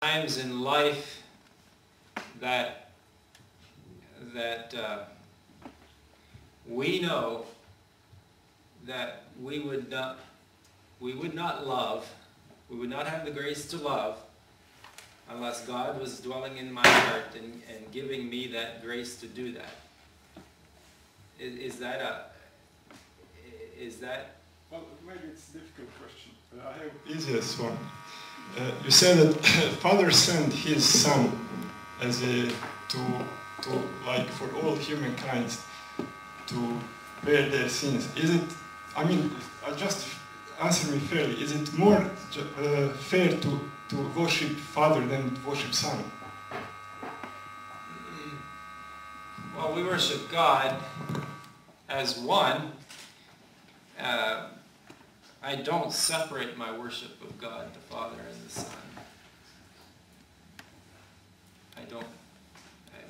Times in life that we know that we would not love, we would not have the grace to love unless God was dwelling in my heart and giving me that grace to do that. Is that? Well, maybe it's a difficult question. I have easiest one. You said that Father sent His Son as a like for all humankind to bear their sins. Is it? I mean, just answer me fairly. Is it more fair to worship Father than to worship Son? Well, we worship God as one. I don't separate my worship of God, the Father and the Son. I don't.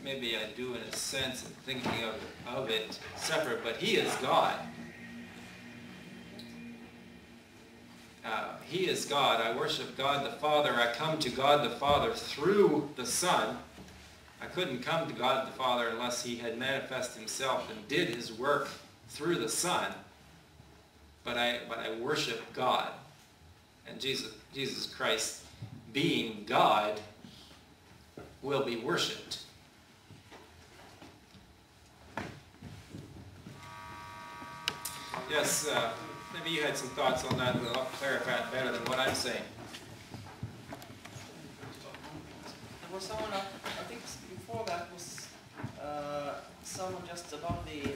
Maybe I do in a sense of thinking of it separate, but He is God. He is God. I worship God the Father. I come to God the Father through the Son. I couldn't come to God the Father unless He had manifested Himself and did His work through the Son. But I worship God. And Jesus Christ, being God, will be worshipped. Yes, maybe you had some thoughts on that. I'll clarify it better than what I'm saying. There was someone, I think before that was someone just about the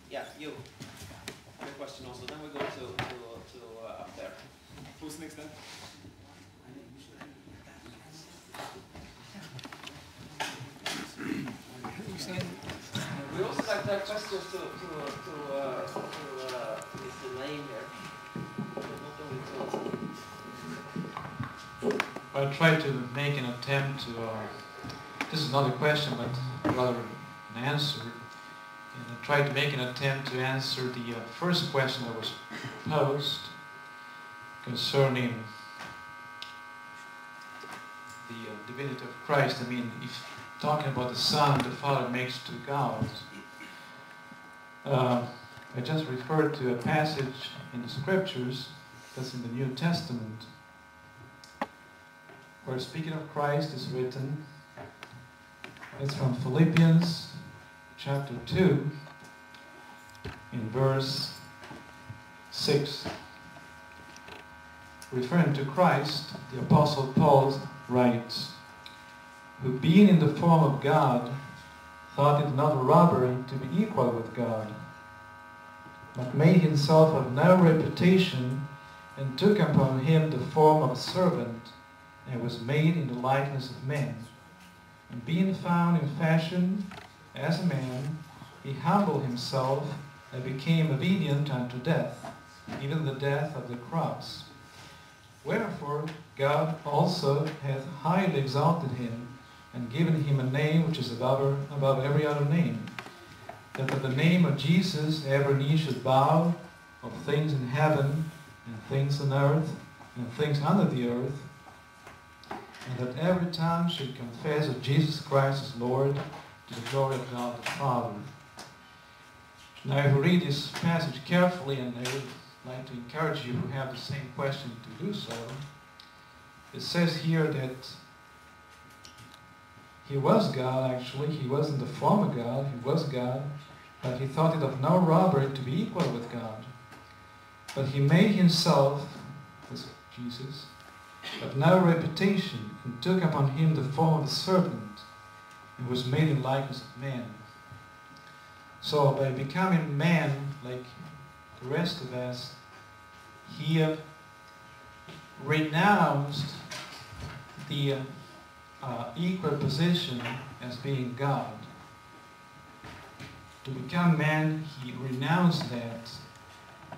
yeah, you had a question also. Then we go to up there. Who's next then? We also like to have questions to Mr. Naim here. Not only to us. I try to make an attempt to, this is not a question but rather an answer, and I try to make an attempt to answer the first question that was posed concerning the divinity of Christ. I mean, if talking about the Son, the Father makes two gods. I just referred to a passage in the Scriptures that's in the New Testament, where speaking of Christ is written. It's from Philippians chapter 2 in verse 6. Referring to Christ, the Apostle Paul writes, "Who being in the form of God, thought it not a robbery to be equal with God, but made himself of no reputation, and took upon him the form of a servant, and was made in the likeness of men. And being found in fashion as a man, he humbled himself, and became obedient unto death, even the death of the cross. Wherefore God also hath highly exalted him, and given him a name which is above every other name, that at the name of Jesus every knee should bow, of things in heaven, and things on earth, and things under the earth, and that every tongue should confess that Jesus Christ is Lord, to the glory of God the Father." Now if we read this passage carefully, and I would like to encourage you who have the same question to do so, it says here that He was God actually. He wasn't the form of God, He was God, but He thought it of no robbery to be equal with God. But He made Himself, as Jesus, of no reputation, and took upon Him the form of a servant, and was made in likeness of man. So by becoming man, like the rest of us, He renounced the equal position as being God. To become man, He renounced that,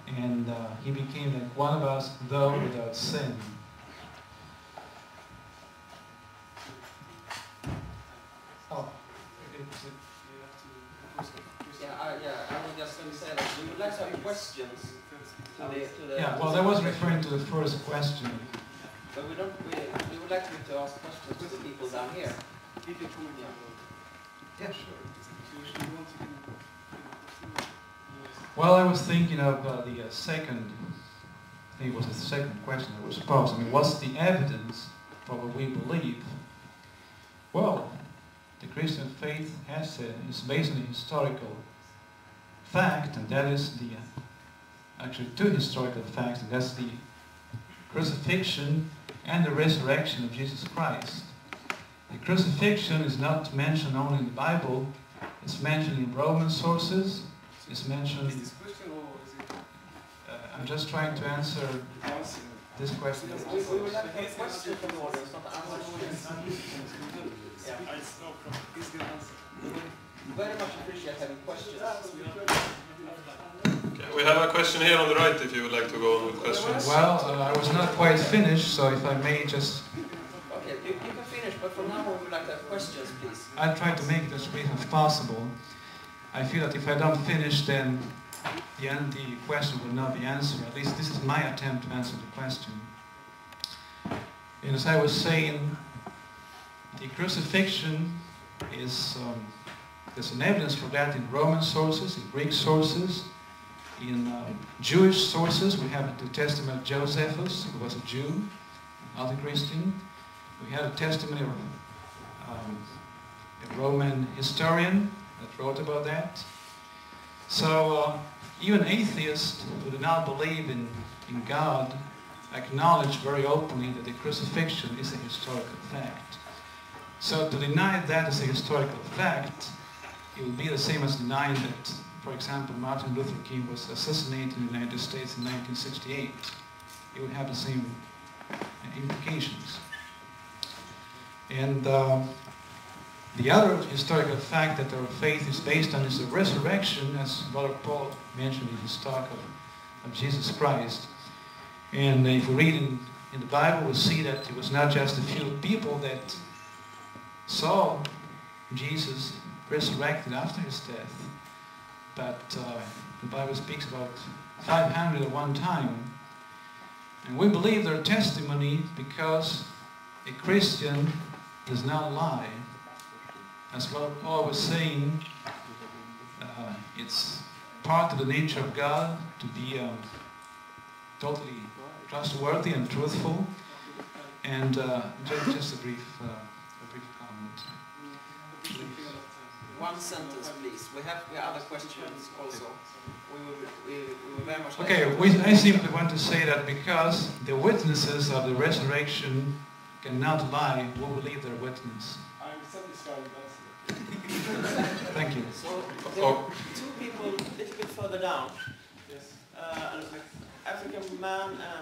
and He became like one of us, though without sin. Oh, I was just going to say that we would like to have questions to the yeah, well, that was referring to the first question. But we would like you to ask questions to the people down here. Yeah, sure. Well, I was thinking of the second, I think it was the second question that was posed. I mean, what's the evidence for what we believe? Well, the Christian faith, as said, is based on a historical fact, and that is the, actually two historical facts, and that's the crucifixion and the resurrection of Jesus Christ. The crucifixion is not mentioned only in the Bible, it's mentioned in Roman sources, it's mentioned... Is this question or is it... I'm just trying to answer this question. We would like a question from the audience, not the audience. Yeah. He's going to answer. We would very much appreciate having questions. Okay, we have a question here on the right if you would like to go on with questions. Well, I was not quite finished, so if I may just... Okay, you can finish, but from now on we would like to have questions, please. I'll try to make it as brief as possible. I feel that if I don't finish, then the question will not be answered. At least this is my attempt to answer the question. And as I was saying, the crucifixion is, there's an evidence for that in Roman sources, in Greek sources, in Jewish sources. We have the testimony of Josephus, who was a Jew, not a Christian. We have a testimony of a Roman historian that wrote about that. So even atheists who do not believe in God acknowledge very openly that the crucifixion is a historical fact. So to deny that as a historical fact, it would be the same as denying that, for example, Martin Luther King was assassinated in the United States in 1968. It would have the same implications. And the other historical fact that our faith is based on is the resurrection, as Brother Paul mentioned in his talk of Jesus Christ. And if we read in the Bible, we'll see that it was not just a few people that saw Jesus resurrected after his death, but the Bible speaks about 500 at one time. And we believe their testimony because a Christian does not lie. As Brother Paul was saying, it's part of the nature of God to be totally trustworthy and truthful. And just a brief comment. One sentence, please. We have other questions also. We were very much... Okay, I simply want to say that because the witnesses of the resurrection cannot lie, we believe their witness. I'm satisfied with that. Thank you. So there are two people a little bit further down. Yes. An African man and